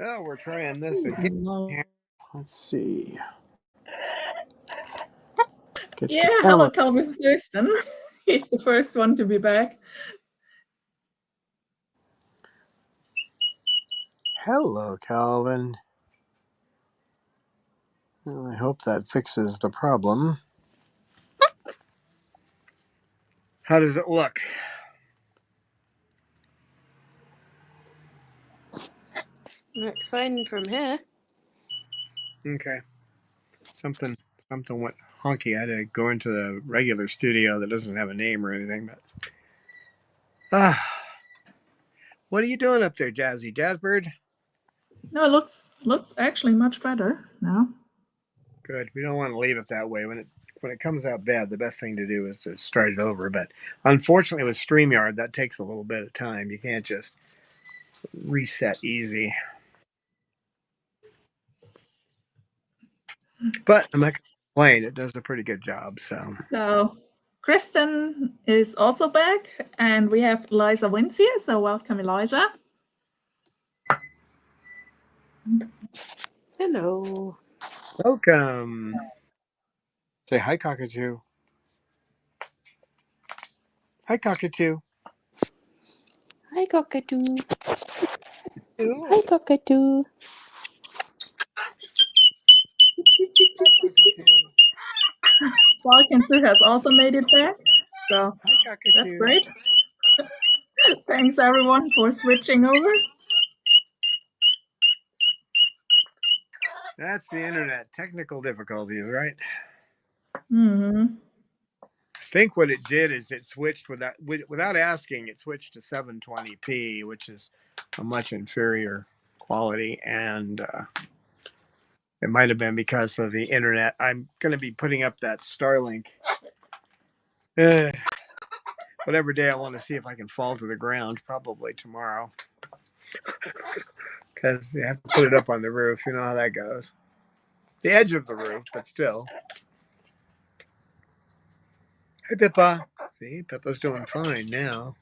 Oh, we're trying this again. Hello. Let's see. Get Yeah, the hello, camera. Calvin Thurston. He's the first one to be back. Hello, Calvin. Well, I hope that fixes the problem. How does it look? Looks fine from here. Okay. Something went honky. I had to go into the regular studio that doesn't have a name or anything, but what are you doing up there, Jazzy Jazzbird? No, it looks actually much better now. Good. We don't want to leave it that way. When it comes out bad, the best thing to do is to start it over. But unfortunately, with StreamYard, that takes a little bit of time. You can't just reset easy. But I'm not going to complain. It does a pretty good job. So Kristen is also back, and we have Eliza Wins here. So welcome, Eliza. Hello. Welcome. Say hi, Cockatoo. Hi, Cockatoo. Hi, cockatoo. Ooh. Hi, cockatoo. Falkensu has also made it back. So Hi, Cockatoo. that's great. Thanks, everyone, for switching over. That's the internet. Technical difficulties, right? Mm-hmm. I think what it did is it switched without asking. It switched to 720p, which is a much inferior quality, and it might have been because of the internet. I'm going to be putting up that Starlink. Whatever day I want to see if I can fall to the ground, probably tomorrow, because you have to put it up on the roof. You know how that goes. The edge of the roof, but still. Hey, Pippa. See, Pippa's doing fine now,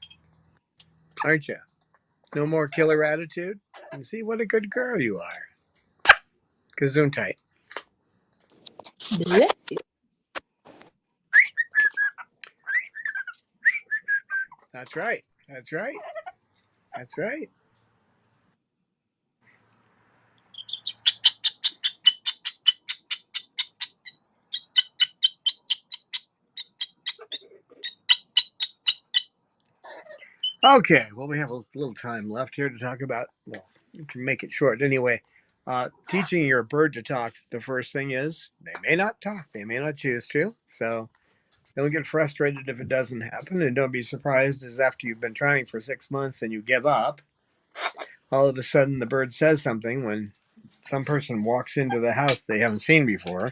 aren't you? No more killer attitude? And see what a good girl you are. Gesundheit. Bless you. That's right. That's right. That's right. Okay, well, we have a little time left here to talk about, well, you can make it short anyway. Teaching your bird to talk, the first thing is they may not talk, they may not choose to. So don't get frustrated if it doesn't happen, and don't be surprised as after you've been trying for 6 months and you give up, all of a sudden the bird says something when some person walks into the house they haven't seen before.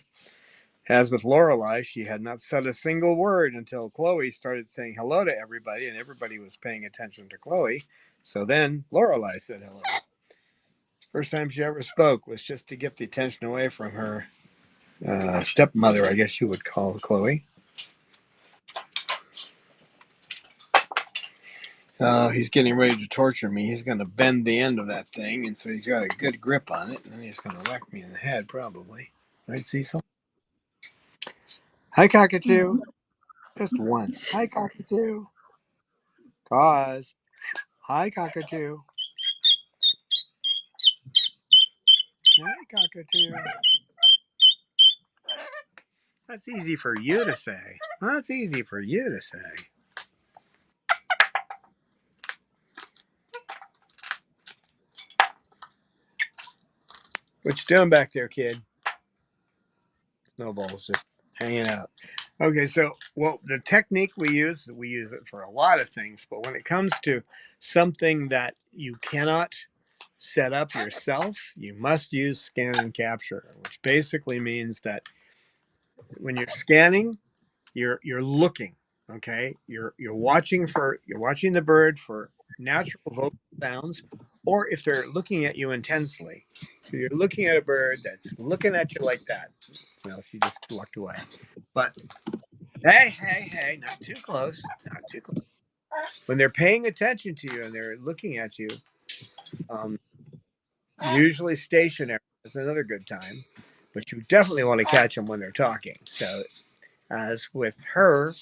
As with Lorelei, she had not said a single word until Chloe started saying hello to everybody, and everybody was paying attention to Chloe. So then Lorelei said hello. First time she ever spoke was just to get the attention away from her stepmother, I guess you would call Chloe. He's getting ready to torture me. He's going to bend the end of that thing, and so he's got a good grip on it, and then he's going to whack me in the head, probably. Right, Cecil? Hi, Cockatoo. Mm-hmm. Just once. Hi, Cockatoo. Cause. Hi, Cockatoo. Hi, Cockatoo. That's easy for you to say. That's easy for you to say. What you doing back there, kid? Snowball's just hanging out. Okay, so well, the technique we use it for a lot of things, but when it comes to something that you cannot set up yourself, you must use scan and capture, which basically means that when you're scanning, you're looking, okay? You're watching the bird for natural vocal sounds, or if they're looking at you intensely. So you're looking at a bird that's looking at you like that. Well, she just walked away. But hey, not too close, not too close. When they're paying attention to you and they're looking at you, um, usually stationary is another good time, but you definitely want to catch them when they're talking. So, as with her,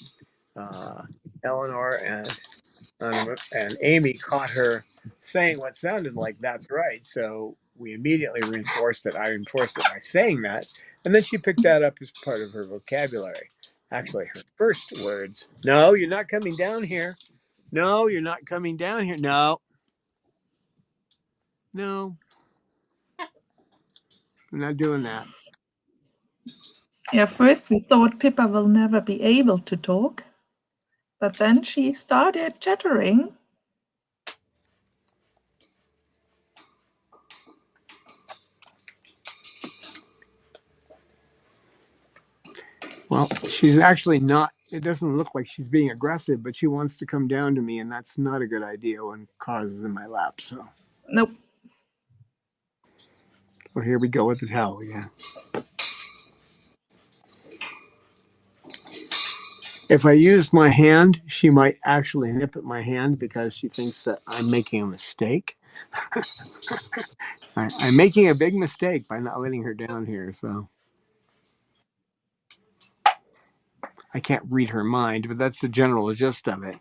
Eleanor and Amy caught her saying what sounded like "that's right," so we immediately reinforced it. I reinforced it by saying that, and then she picked that up as part of her vocabulary. Actually, her first words: "No, you're not coming down here. No, you're not coming down here. No, no, I'm not doing that." Yeah, first we thought Pippa will never be able to talk, but then she started chattering. Well, she's actually not. It doesn't look like she's being aggressive, but she wants to come down to me, and that's not a good idea when Cause is in my lap. So, Nope. well, here we go with the towel again. If I used my hand, she might actually nip at my hand because she thinks that I'm making a mistake. I'm making a big mistake by not letting her down here, so I can't read her mind, but that's the general gist of it.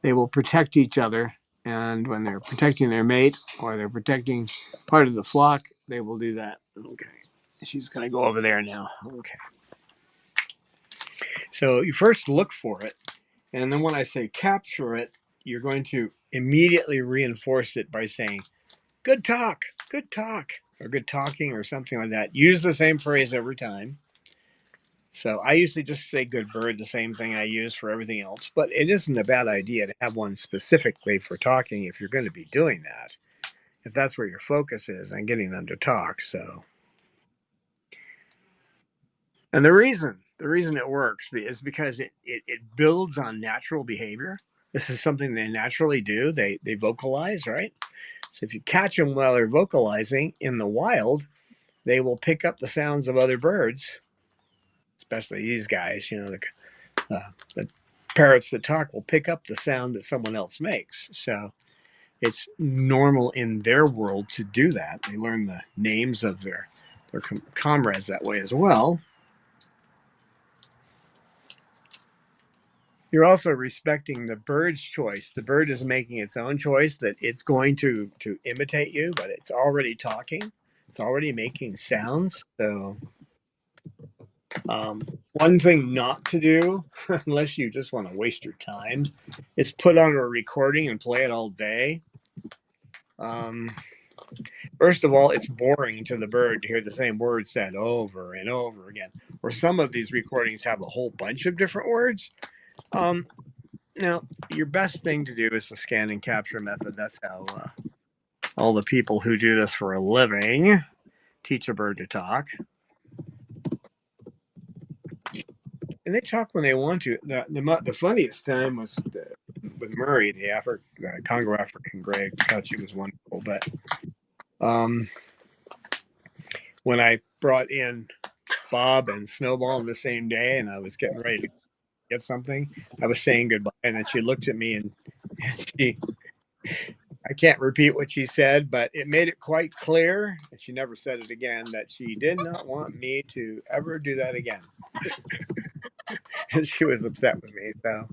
They will protect each other, and when they're protecting their mate or they're protecting part of the flock, they will do that. Okay. She's going to go over there now. Okay. So you first look for it, and then when I say capture it, you're going to immediately reinforce it by saying, good talk, or good talking, or something like that. Use the same phrase every time. So I usually just say good bird, the same thing I use for everything else, but it isn't a bad idea to have one specifically for talking if you're going to be doing that, if that's where your focus is on getting them to talk. So, and the reason it works is because it builds on natural behavior. This is something they naturally do. They vocalize, right? So if you catch them while they're vocalizing in the wild, they will pick up the sounds of other birds, especially these guys. The parrots that talk will pick up the sound that someone else makes. So it's normal in their world to do that. They learn the names of their comrades that way as well. You're also respecting the bird's choice. The bird is making its own choice that it's going to imitate you, but it's already talking. It's already making sounds. So one thing not to do, unless you just want to waste your time, is put on a recording and play it all day. First of all, it's boring to the bird to hear the same word said over and over again. Or some of these recordings have a whole bunch of different words. Now, your best thing to do is the scan and capture method. That's how all the people who do this for a living teach a bird to talk. And they talk when they want to. The funniest time was with Murray, the Congo African gray. I thought she was wonderful. But when I brought in Bob and Snowball on the same day, and I was getting ready to get something, I was saying goodbye, and then she looked at me and I can't repeat what she said, but it made it quite clear, and she never said it again, that she did not want me to ever do that again. And she was upset with me. So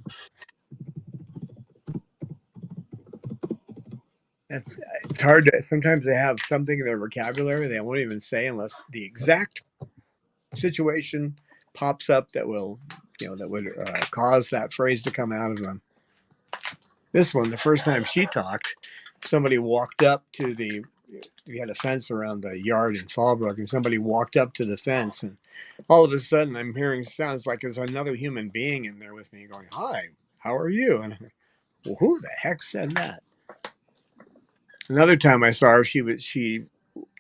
it's hard to, sometimes they have something in their vocabulary they won't even say unless the exact situation pops up that will, that would cause that phrase to come out of them. This one, the first time she talked, somebody walked up to the we had a fence around the yard in Fallbrook, and somebody walked up to the fence, and all of a sudden I'm hearing sounds like there's another human being in there with me going, "Hi, how are you?" And I'm like, well, who the heck said that? Another time I saw her, she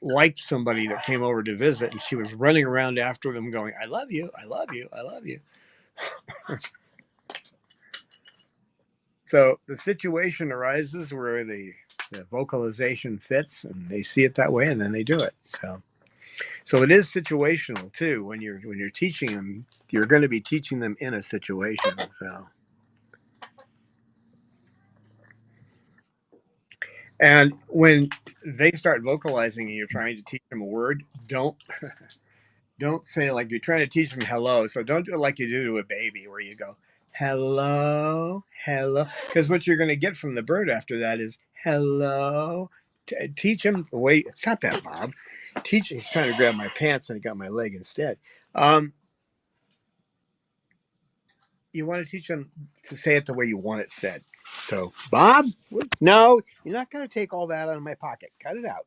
liked somebody that came over to visit, and she was running around after them going, "I love you, I love you, I love you." So the situation arises where the vocalization fits, and they see it that way, and then they do it. So it is situational too. When you're teaching them, you're going to be teaching them in a situation. So, and when they start vocalizing and you're trying to teach them a word, don't say, like, you're trying to teach them hello. So don't do it like you do to a baby, where you go hello, hello, because what you're going to get from the bird after that is hello. Teach him the way. Stop that, Bob. He's trying to grab my pants and he got my leg instead. You want to teach them to say it the way you want it said. So, Bob, no, you're not going to take all that out of my pocket. Cut it out.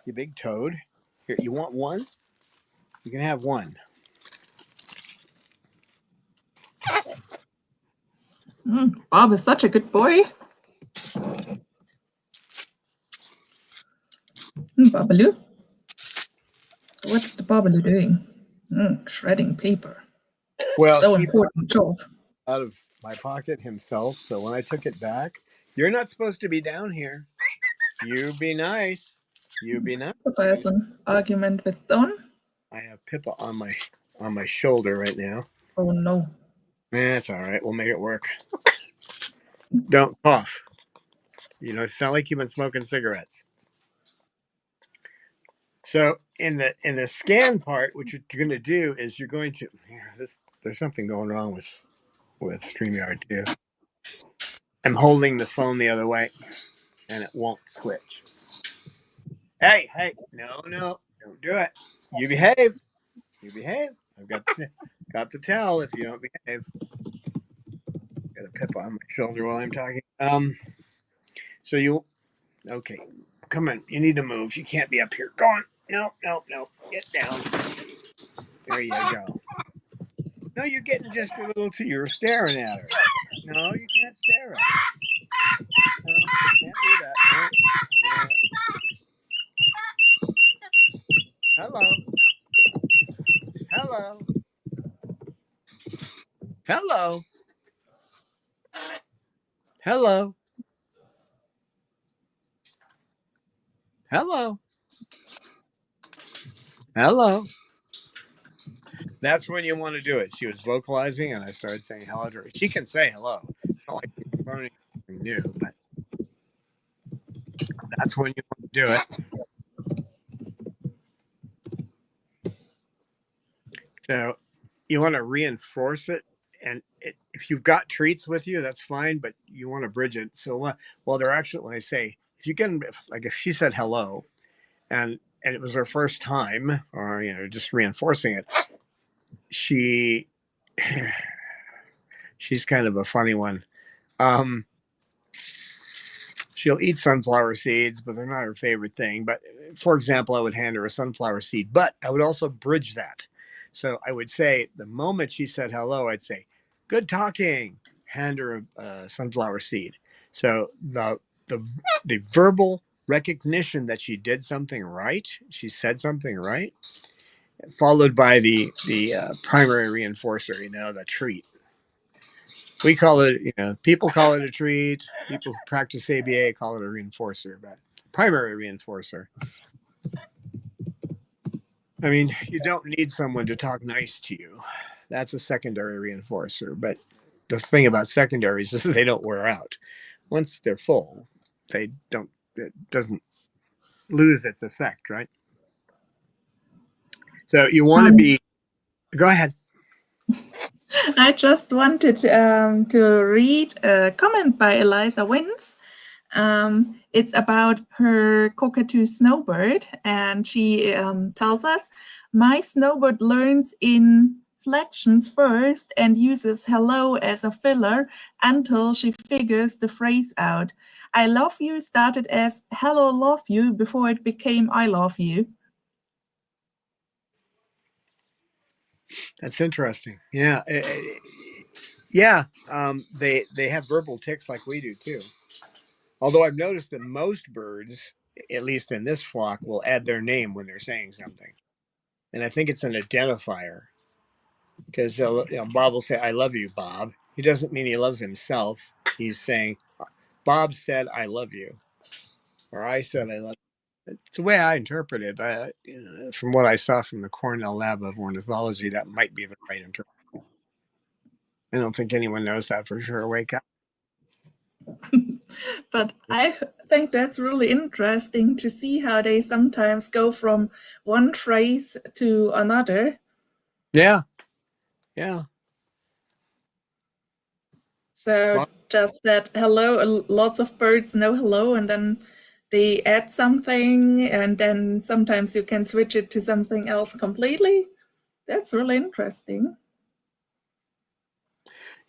You big toad. Here, you want one? You can have one. Bob is such a good boy. Babaloo. What's the Babaloo doing? Shredding paper. Well, So he important job. out of my pocket himself. So when I took it back, you're not supposed to be down here. You be nice. You be nice. Pippa has an argument with Don. I have Pippa on my shoulder right now. Oh no. That's all right. We'll make it work. Don't cough. You know, sound like you've been smoking cigarettes. So in the scan part, what you're going to do is you're going to there's something going wrong with StreamYard too. I'm holding the phone the other way, and it won't switch. Hey, no, don't do it. You behave. I've got to tell if you don't behave. Got a Pippa on my shoulder while I'm talking. Okay, come on. You need to move. You can't be up here. Go on. No. Get down. There you go. No, you're getting just a little too. You're staring at her. No, you can't stare at her. No, you can't do that. No. Hello. Hello. That's when you want to do it. She was vocalizing, and I started saying hello to her. She can say hello. It's not like she's learning anything new, but that's when you want to do it. So you want to reinforce it, and if you've got treats with you, that's fine, but you want to bridge it. So well, they're actually, when I say, if she said hello, and it was her first time, or just reinforcing it, she's kind of a funny one. She'll eat sunflower seeds, but they're not her favorite thing. But for example, I would hand her a sunflower seed, but I would also bridge that. So I would say, the moment she said hello, I'd say, "Good talking." Hand her a sunflower seed. So the verbal recognition that she did something right, she said something right, followed by the primary reinforcer, the treat. We call it, people call it a treat. People who practice ABA call it a reinforcer, but primary reinforcer. I mean, you don't need someone to talk nice to you. That's a secondary reinforcer. But the thing about secondaries is they don't wear out. Once they're full, it doesn't lose its effect, right? So you want to be, go ahead. I just wanted to read a comment by Eliza Wins. It's about her cockatoo snowbird, and she tells us, "My snowbird learns in inflections first and uses hello as a filler until she figures the phrase out. I love you started as hello, love you before it became I love you. That's interesting. Yeah. Yeah. They have verbal tics like we do too. Although I've noticed that most birds, at least in this flock, will add their name when they're saying something. And I think it's an identifier because Bob will say, I love you, Bob. He doesn't mean he loves himself. He's saying, Bob said, I love you. Or I said, I love you. It's the way I interpret it. From what I saw from the Cornell Lab of Ornithology, that might be the right interpretation. I don't think anyone knows that for sure. Wake up. But I think that's really interesting to see how they sometimes go from one phrase to another. Yeah. Yeah. So Well, just that hello, lots of birds know hello, and then they add something, and then sometimes you can switch it to something else completely. That's really interesting.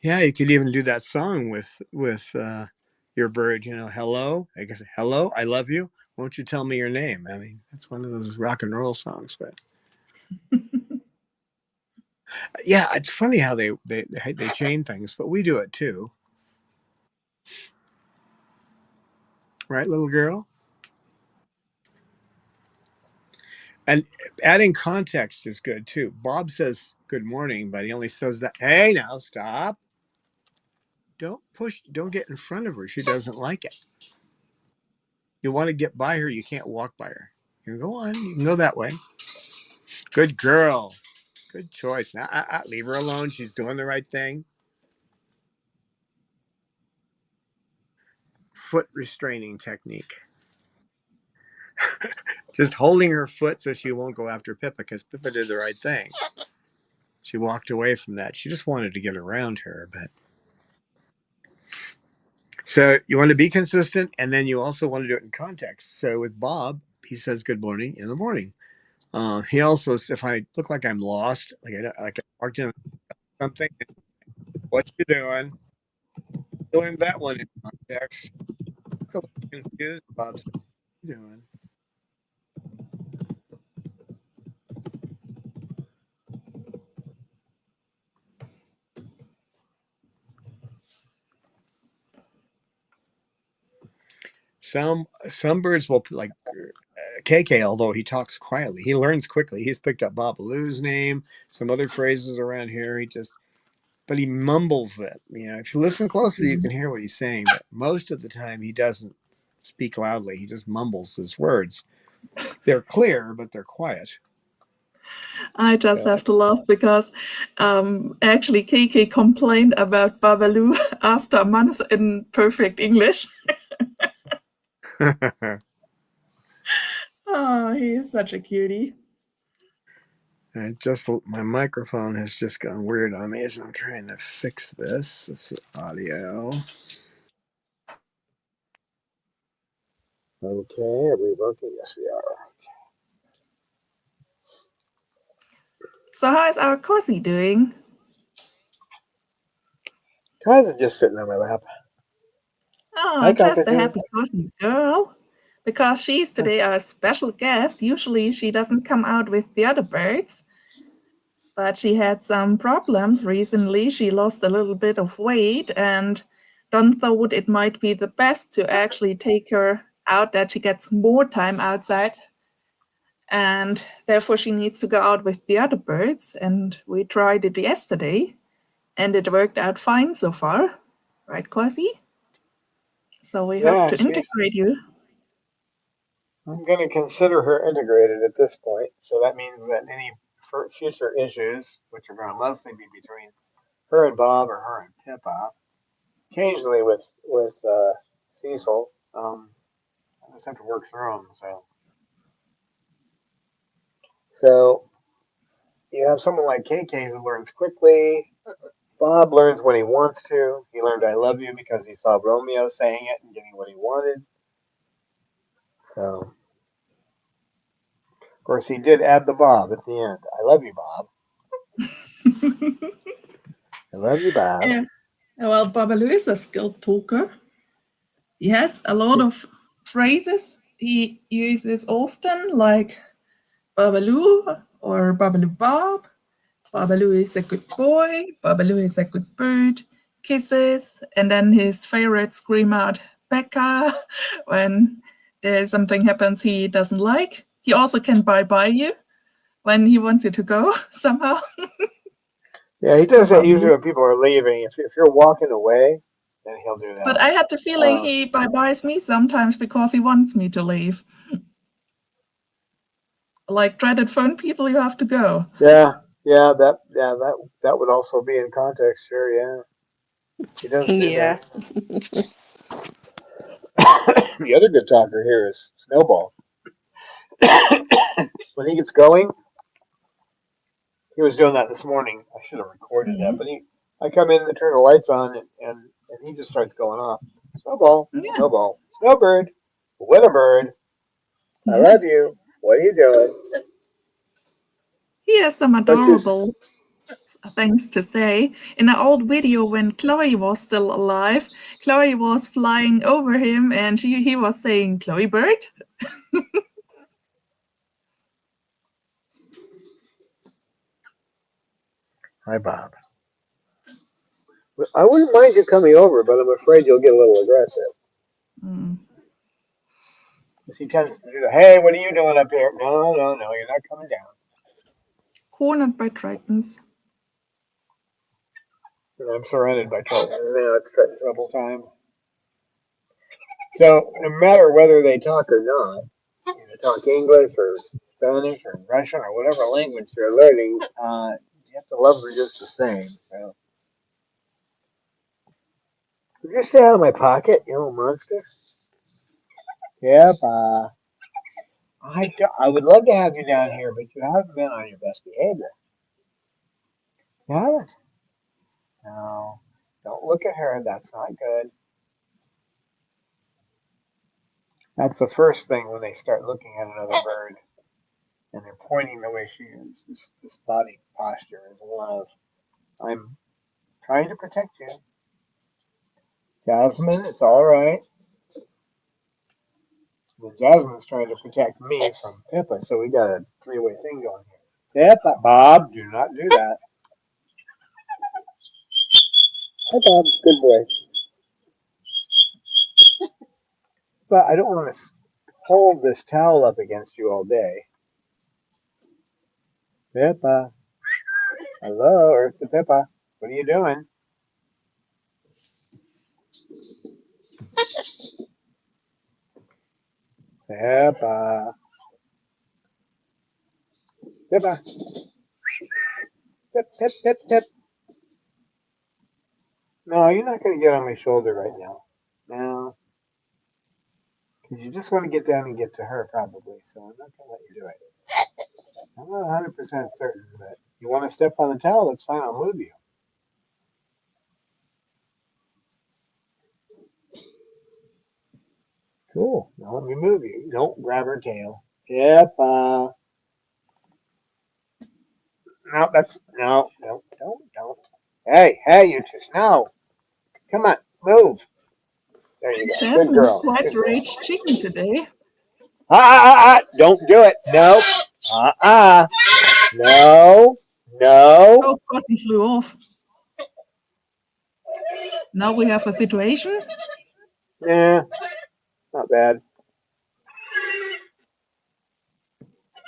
yeah, you could even do that song with your bird. Hello. I guess hello. I love you. Won't you tell me your name? I mean, that's one of those rock and roll songs. But yeah, it's funny how they chain things, but we do it too, right, little girl? And adding context is good too. Bob says good morning, but he only says that. Hey, now stop. Don't push. Don't get in front of her. She doesn't like it. You want to get by her, you can't walk by her. You can go on. You can go that way. Good girl. Good choice. Now, leave her alone. She's doing the right thing. Foot restraining technique. Just holding her foot so she won't go after Pippa because Pippa did the right thing. She walked away from that. She just wanted to get around her. But so you want to be consistent, and then you also want to do it in context. So with Bob, he says good morning in the morning. He also, if I look like I'm lost, like I walked in something, what you doing? Doing that one in context. Look a little confused, Bob. What you doing? Some birds will like KK, although he talks quietly, he learns quickly. He's picked up Babaloo's name, some other phrases around here. But he mumbles it. If you listen closely, you can hear what he's saying. But most of the time, he doesn't speak loudly. He just mumbles his words. They're clear, but they're quiet. I just have to laugh because actually Kiki complained about Babalu after a month in perfect English. Oh, he is such a cutie. My microphone has just gone weird on me as I'm trying to fix this. This is audio. Okay, are we working? Yes, we are. So how is our Cozy doing? Kaz is just sitting on my lap. Oh, Hi, just a Cockatoo. happy Cozy girl. Because she's today our special guest. Usually she doesn't come out with the other birds, but she had some problems recently. She lost a little bit of weight, and Don thought it might be the best to actually take her out, that she gets more time outside, and therefore she needs to go out with the other birds. And we tried it yesterday, and it worked out fine so far, right, Quasi? So we hope to integrate you. I'm going to consider her integrated at this point. So that means that any future issues, which are going to mostly be between her and Bob or her and Pippa, occasionally with Cecil, I just have to work through them. So you have someone like KK who learns quickly. Bob learns when he wants to. He learned I love you because he saw Romeo saying it and getting what he wanted. So, of course, he did add the Bob at the end. I love you, Bob. I love you, Bob. Yeah. Well, Babalu is a skilled talker. He has a lot of phrases he uses often, like Babalu or Babalu Bob. Babalu is a good boy. Babalu is a good bird. Kisses. And then his favorite scream out, Becca, when there's something happens he doesn't like. He also can bye-bye you when he wants you to go somehow. Yeah, he does that usually when people are leaving. If you're walking away, then he'll do that. But I had the feeling he bye-byes me sometimes because he wants me to leave. Like dreaded phone people, you have to go. Yeah, that would also be in context. Sure, yeah. He doesn't do Yeah. that. The other good talker here is Snowball. When he gets going, he was doing that this morning. I should have recorded that, but I come in and turn the lights on, and he just starts going off. Snowball, Yeah. Snowball, Snowbird, Winterbird, I love you. What are you doing? He has some adorable things to say. In an old video when Chloe was still alive, Chloe was flying over him and he was saying, Chloe Bird. Hi, Bob. I wouldn't mind you coming over, but I'm afraid you'll get a little aggressive. He tends to do that. Hey, what are you doing up here? No, you're not coming down. Cornered by Tritons. I'm surrounded by Tritons now. It's trouble time. So no matter whether they talk or not, talk English or Spanish or Russian or whatever language they're learning, you have to love them just the same. So, would you stay out of my pocket, you little monster? Yep. I would love to have you down here, but you haven't been on your best behavior. You haven't. No. Don't look at her. That's not good. That's the first thing when they start looking at another bird and they're pointing the way she is. This body posture is one of, I'm trying to protect you. Jasmine, it's all right. And Jasmine's trying to protect me from Pippa, so we got a three-way thing going here. Pippa, Bob, do not do that. Hi, Bob. Good boy. But I don't want to hold this towel up against you all day. Pippa. Hello, Earth to Pippa. What are you doing? Pippa. Pippa. Pip, pip, pip, pip. No, you're not going to get on my shoulder right now. No. Because you just want to get down and get to her, probably. So I'm not going to let you do it. I'm not 100% certain, but you want to step on the towel, that's fine. I'll move you. Cool. Now let me move you. Don't grab her tail. Yep. No, don't. Hey, you two. No. Come on, move. There you go. Good Jasmine's girl. quite Good girl. rage chicken today. Don't do it. No. No. Oh, of course he flew off. Now we have a situation. Yeah, not bad.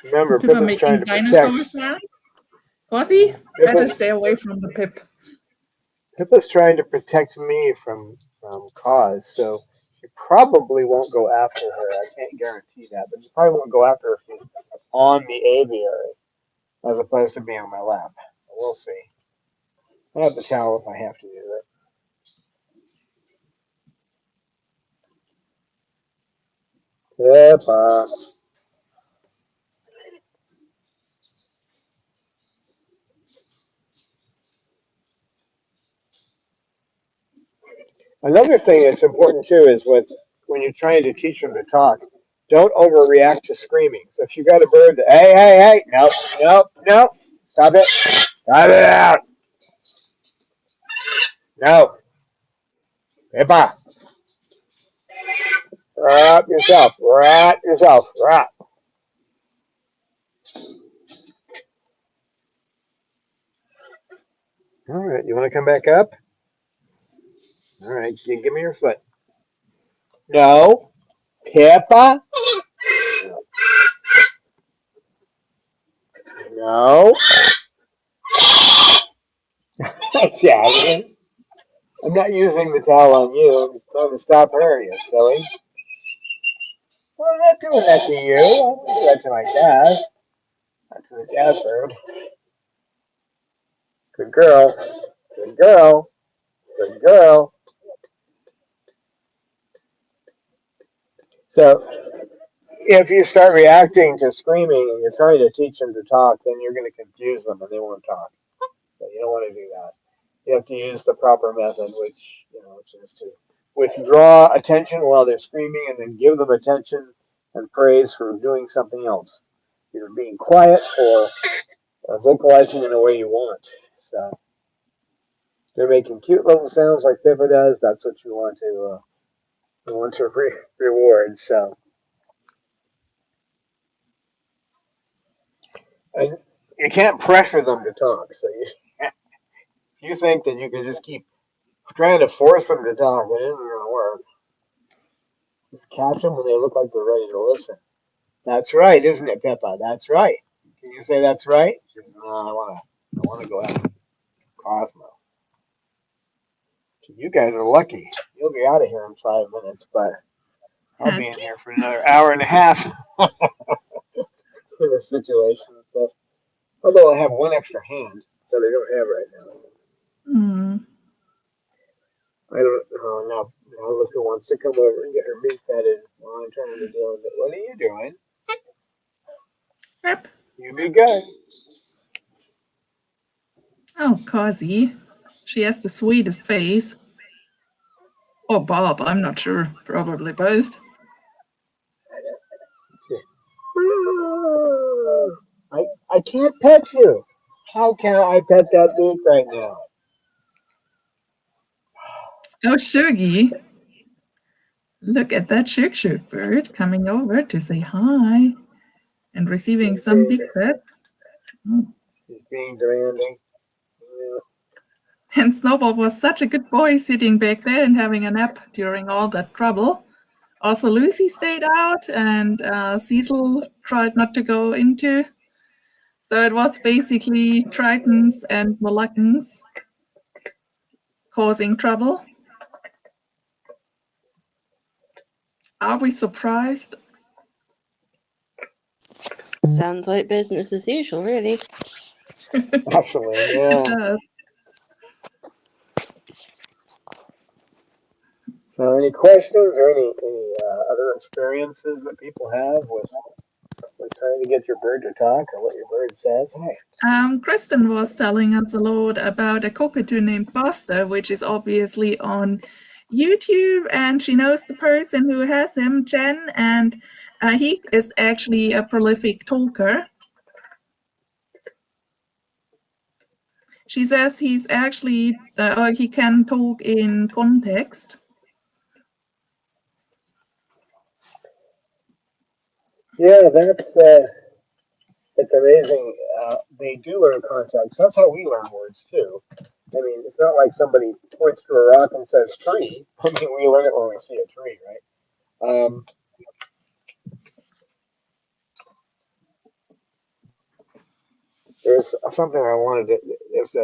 Remember, Pippa Pippa's trying making to dinosaur protect. sound. Cosy, better stay away from the Pip. Pippa's trying to protect me from Cause, so she probably won't go after her. I can't guarantee that, but she probably won't go after her if she's on the aviary as opposed to being on my lap. We'll see. I have the towel if I have to do it. Pippa. Another thing that's important too is when you're trying to teach them to talk, don't overreact to screaming. So if you got a bird that, hey, nope, stop it. Cut it out. No. Pippa. Wrap yourself. Wrap yourself. Wrap. All right. You want to come back up? All right. Give me your foot. No. Pippa. No. Shaggy. I'm not using the towel on you. I'm trying to stop her, you silly. Well, I'm not doing that to you. I'm going to do that to my cat. Not to the cat bird. Good girl. Good girl. Good girl. So, if you start reacting to screaming and you're trying to teach them to talk, then you're going to confuse them and they won't talk. So you don't want to do that. You have to use the proper method, which is to withdraw attention while they're screaming and then give them attention and praise for doing something else, either being quiet or vocalizing in a way you want. So they're making cute little sounds like Pippa does. That's what you want to reward. So. And you can't pressure them to talk. So you think that you can just keep trying to force them to talk, it isn't going to work. Just catch them when they look like they're ready to listen. That's right, isn't it, Pippa? That's right. Can you say that's right? She says, no, I want to go out with Cosmo. So you guys are lucky. You'll be out of here in 5 minutes, but I'll be in here for another hour and a half for this situation. So, although I have one extra hand that I don't have right now. Mm. I don't know. Now look who wants to come over and get her meat petted while I'm trying to deal with it. What are you doing? Yep. You be good. Oh, Causey. She has the sweetest face. Or Bob, I'm not sure. Probably both. I can't pet you. How can I pet that beak right now? Oh, Shuggy. Look at that Shuk bird coming over to say hi and receiving some big pets. Oh. He's being demanding. And Snowball was such a good boy sitting back there and having a nap during all that trouble. Also, Lucy stayed out and Cecil tried not to go into. So it was basically Tritons and Moluccans causing trouble. Are we surprised? Sounds like business as usual, really. Actually, yeah. It does. So, any questions or any other experiences that people have with trying to get your bird to talk or what your bird says? Hey. Kristen was telling us a lot about a cockatoo named Buster, which is obviously on YouTube, and she knows the person who has him, Jen, and he is actually a prolific talker. She says he's actually, he can talk in context. Yeah, it's amazing. They do learn context. That's how we learn words too. I mean, it's not like somebody points to a rock and says tree. I mean, we learn it when we see a tree, right? There's something I wanted to. There's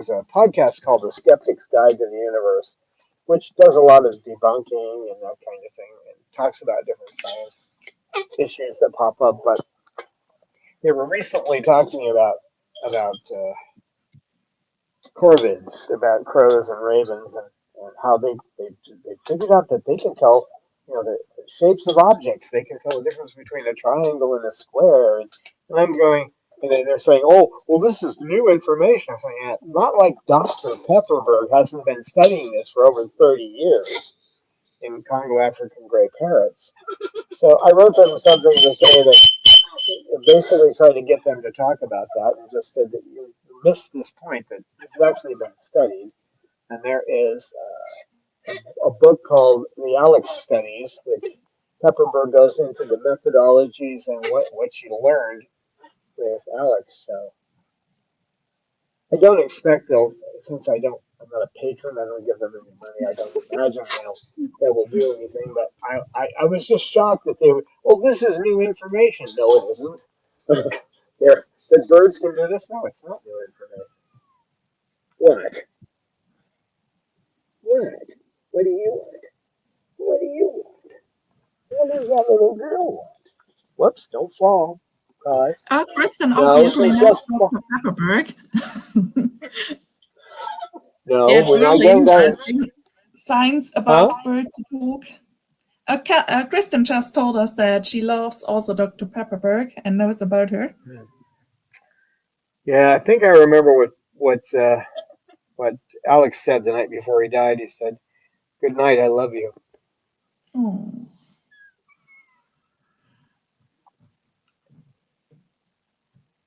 a podcast called The Skeptic's Guide to the Universe, which does a lot of debunking and that kind of thing, and talks about different science issues that pop up. But they were recently talking about corvids, about crows and ravens, and how they figured out that they can tell, the shapes of objects. They can tell the difference between a triangle and a square. And I'm going, and they're saying, oh, well, this is new information. I'm saying, yeah, not like Dr. Pepperberg hasn't been studying this for over 30 years in Congo African gray parrots. So I wrote them something to say that basically tried to get them to talk about that, and just said that missed this point that this has actually been studied, and there is a book called the Alex Studies, which Pepperberg goes into the methodologies and what she learned with Alex. So I don't expect they'll, since I'm not a patron, I don't give them any money. I don't imagine they will do anything. But I was just shocked that they would. Well, this is new information. No, it isn't. That birds can do this? No, it's not new information. What? What? What do you want? What do you want? What does that little girl want? Whoops! Don't fall, guys. Kristen No, obviously so knows just Dr. Pepperberg. no. It's We're not really getting that. interesting. Science Huh? about birds talk. Kristen just told us that she loves also Dr. Pepperberg and knows about her. Yeah, I think I remember what Alex said the night before he died. He said, "Good night, I love you." Oh.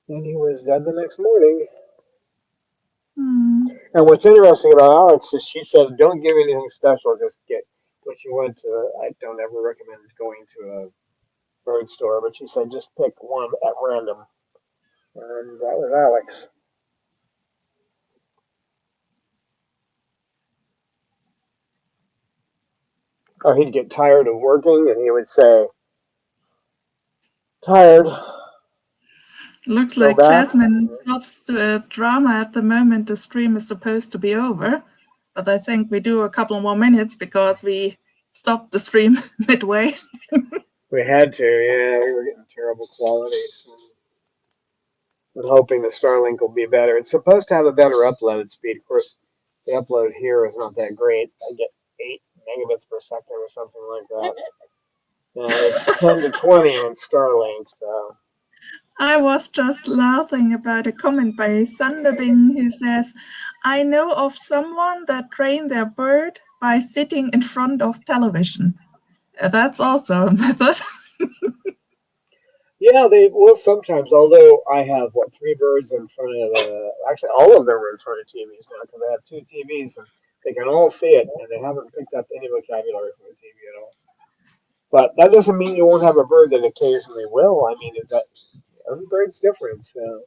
And he was dead the next morning. Hmm. And what's interesting about Alex is she said, "Don't give anything special. Just get." When she went to, I don't ever recommend going to a bird store, but she said just pick one at random, and that was Alex. Or he'd get tired of working, and he would say, "Tired, Looks go like back." Jasmine stops the drama at the moment the stream is supposed to be over. But I think we do a couple more minutes because we stopped the stream midway. We had to, yeah. We were getting terrible quality. So I'm hoping the Starlink will be better. It's supposed to have a better upload speed. Of course, the upload here is not that great. I get 8 megabits per second or something like that. And it's 10 to 20 on Starlink, so. I was just laughing about a comment by Thunderbing who says, I know of someone that trained their bird by sitting in front of television. That's also a method. Yeah, they will sometimes, although I have, 3 birds in front of actually all of them are in front of TVs now because I have 2 TVs and they can all see it and they haven't picked up any vocabulary from the TV at all. But that doesn't mean you won't have a bird that occasionally will. I mean, every bird's different. So.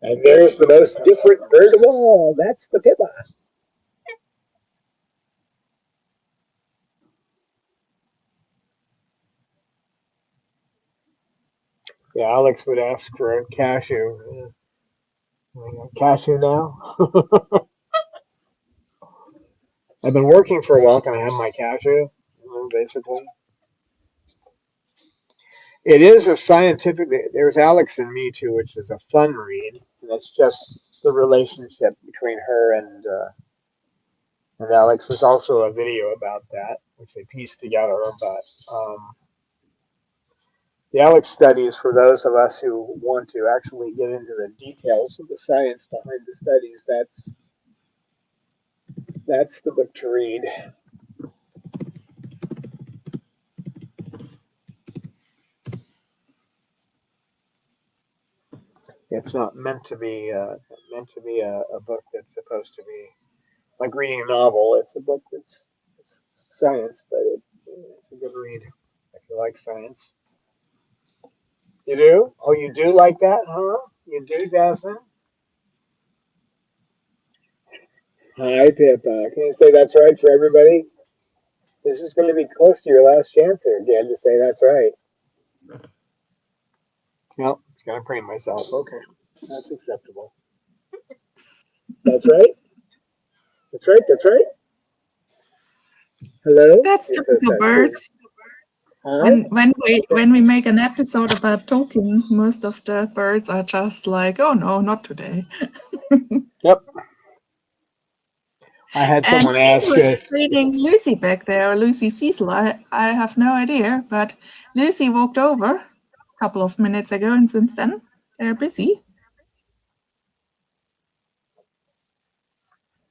And there's the most different bird of all. That's the pippa. Yeah, Alex would ask for a cashew. Cashew now? I've been working for a while. Can I have my cashew? Basically. It is a scientific. There's Alex and Me Too, which is a fun read. And it's just the relationship between her and Alex. There's also a video about that, which they pieced together. But the Alex studies, for those of us who want to actually get into the details of the science behind the studies, that's the book to read. It's not meant to be a book that's supposed to be like reading a novel. It's a book it's science, but it's a good read if you like science. You do? Oh, you do like that, huh? You do, Jasmine? Hi, Pippa. Can you say that's right for everybody? This is going to be close to your last chance here again to say that's right. Nope, gotta preen myself. Okay, that's acceptable. That's right. That's right. That's right. Hello. That's typical birds. Huh? When we make an episode about talking, most of the birds are just like, oh no, not today. Yep. I had And someone ask. Cecil is reading Lucy back there, or Lucy Cecil. I have no idea, but Lucy walked over a couple of minutes ago, and since then they're busy.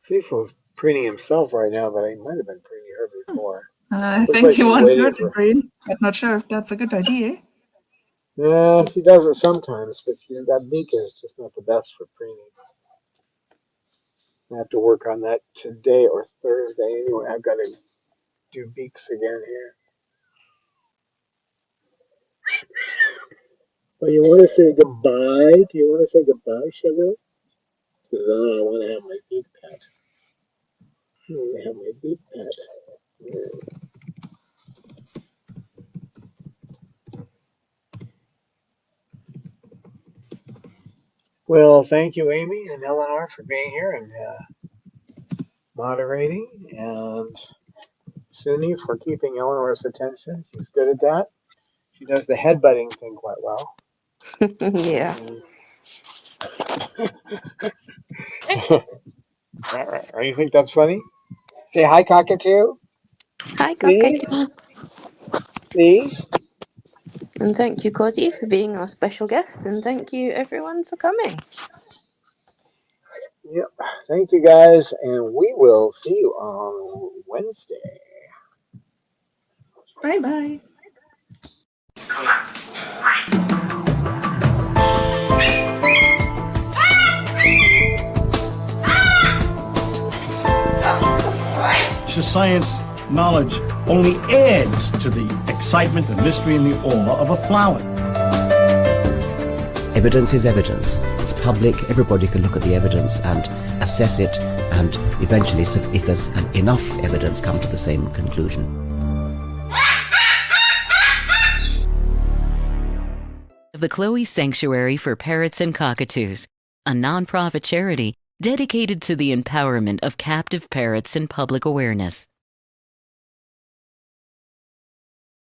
Cecil's preening himself right now, but I might have been preening her before. I Looks think like he she's wants her waiting to for. preen, but not sure if that's a good idea. Yeah, she does it sometimes, but that beak is just not the best for preening. I have to work on that today or Thursday anyway. I've got to do beaks again here. Well, you want to say goodbye? Do you want to say goodbye, sugar? No, I want to have my beak pet. I want to have my beak pet. Yeah. Well, thank you, Amy and Eleanor, for being here and moderating, and Suni for keeping Eleanor's attention. She's good at that. She does the headbutting thing quite well. Yeah. You think that's funny? Say hi, cockatoo. Hi, Please, Cockatoo. please. And thank you, Cosy, for being our special guest. And thank you, everyone, for coming. Yep. Thank you, guys, and we will see you on Wednesday. Bye-bye. Science knowledge only adds to the excitement, the mystery, and the awe of a flower. Evidence is evidence. It's public. Everybody can look at the evidence and assess it, and eventually, if there's enough evidence, come to the same conclusion. The Chloe Sanctuary for Parrots and Cockatoos, a nonprofit charity dedicated to the empowerment of captive parrots and public awareness.